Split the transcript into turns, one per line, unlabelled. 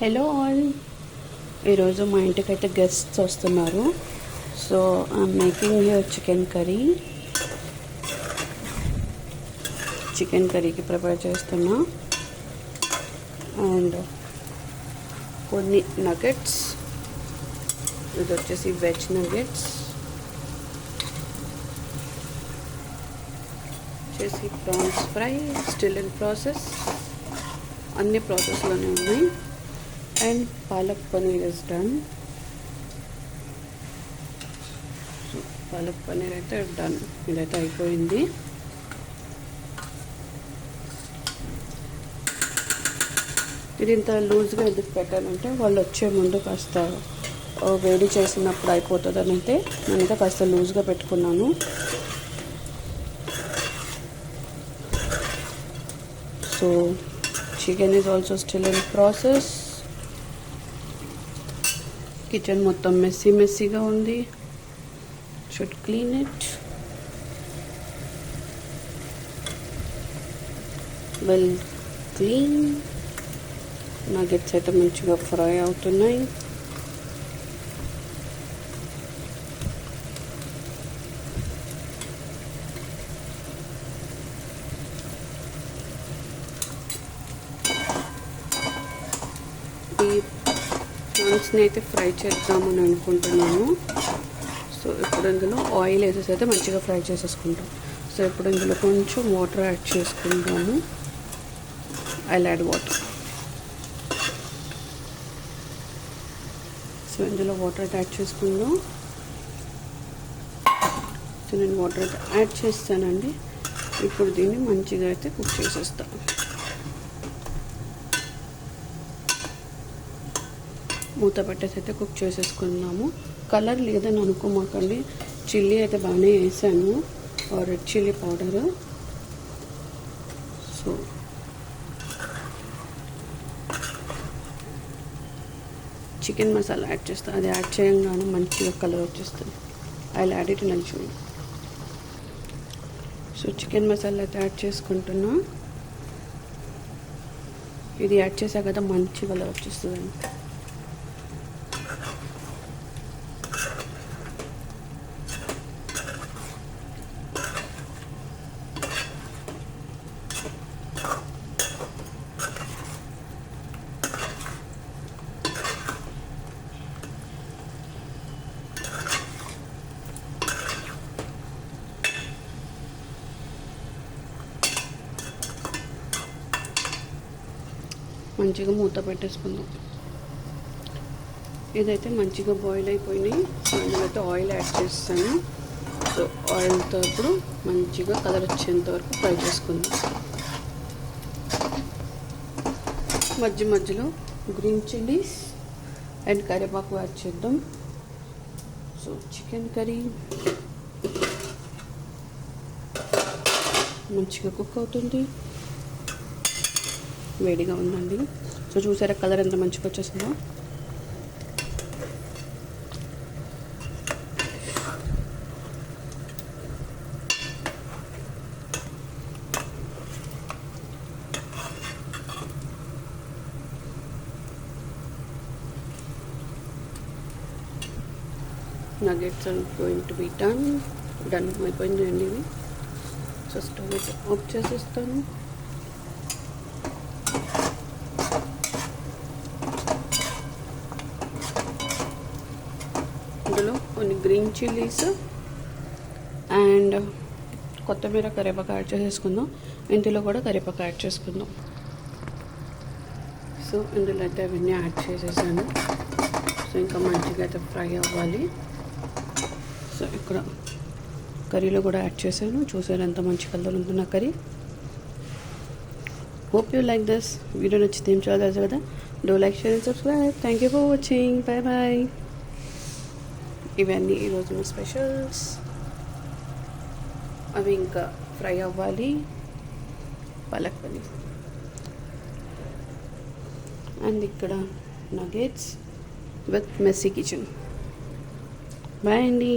Hello all, ఈరోజు మా ఇంటికైతే గెస్ట్స్ వస్తున్నారు. So I'm making here chicken కర్రీకి ప్రిపేర్ చేస్తున్నా. అండ్ కొన్ని నగెట్స్, ఇది వచ్చేసి వెజ్ నగెట్స్, వచ్చేసి prawns fry still in process, అన్ని ప్రాసెస్లోనే ఉన్నాయి. And palak paneer is done. So palak paneer అయితే డన్, ఇదైతే అయిపోయింది. ఇది ఇంత లూజ్గా ఎందుకు పెట్టానంటే వాళ్ళు వచ్చే ముందు కాస్త వేడి చేసినప్పుడు అయిపోతుందని అయితే నేనైతే కాస్త లూజ్గా పెట్టుకున్నాను. So chicken is also still in process. Kitchen మొత్తం మెస్సీగా ఉంది. Should clean it well clean. Nuggets అయితే మంచిగా ఫ్రై అవుతున్నాయి. ఈ ప్రాన్స్ని అయితే ఫ్రై చేద్దామని అనుకుంటున్నాను. సో ఇప్పుడు ఇందులో ఆయిల్ వేసేసి అయితే మంచిగా ఫ్రై చేసేసుకుంటాం. సో ఇప్పుడు ఇందులో కొంచెం వాటర్ యాడ్ చేసుకుంటాము. I'll add water. సో ఇందులో వాటర్ యాడ్ చేసుకుందాం. సో నేను వాటర్ అయితే యాడ్ చేస్తానండి. ఇప్పుడు దీన్ని మంచిగా అయితే కుక్ చేసేస్తాను. మూత పెట్టేసి అయితే కుక్ చేసేసుకున్నాము. కలర్ లేదని అనుకోమాకండి, చిల్లీ అయితే బాగానే వేసాను, red chilli powder. So chicken masala add చేస్తాను. అది యాడ్ చేయంగానే మంచిగా కలర్ వచ్చేస్తుంది. ఐ యాడ్ ఇట్ నచ్చుంది. సో చికెన్ మసాలా అయితే యాడ్ చేసుకుంటున్నా. ఇది యాడ్ చేసా కదా మంచి కలర్ వచ్చేస్తుందండి. మంచిగా మూత పెట్టేసుకుందాం. ఇదైతే మంచిగా బాయిల్ అయిపోయినాయి. అందులో అయితే ఆయిల్ యాడ్ చేస్తాను. సో ఆయిల్తో ఇప్పుడు మంచిగా కలర్ వచ్చేంత వరకు ఫ్రై చేసుకుందాం. మధ్యలో గ్రీన్ చిల్లీస్ అండ్ కరివేపాకు యాడ్ చేద్దాం. సో చికెన్ కర్రీ మంచిగా కుక్ అవుతుంది. వేడిగా ఉందండి. సో చూసారా కలర్ ఎంత మంచిగా వచ్చేసిందో. Nuggets are going to be done అయిపోయిందండి ఇవి. సో స్టవ్ అయితే ఆఫ్ చేసేస్తాను. ఇందులో కొన్ని గ్రీన్ చిల్లీస్ అండ్ కొత్తిమీర కరివేపాకు యాడ్ చేసేసుకుందాం. ఇందులో కూడా కరివేపాకు యాడ్ చేసుకుందాం. సో ఇందులో అయితే అవన్నీ యాడ్ చేసేసాను. సో ఇంకా మంచిగా అయితే ఫ్రై అవ్వాలి. సో ఇక్కడ కర్రీలో కూడా యాడ్ చేశాను. చూసారు ఎంత మంచి కలర్ ఉంటుందో నా curry. Hope you like this. Video నచ్చితే ఏం చేయాలి తెలుసు కదా, do like, share and subscribe. Thank you for watching. Bye bye. ఇవన్నీ ఈరోజు స్పెషల్స్. అవి ఇంకా ఫ్రై అవ్వాలి. పాలక్ పనీర్ అండ్ ఇక్కడ nuggets with messy kitchen. Bye అండి.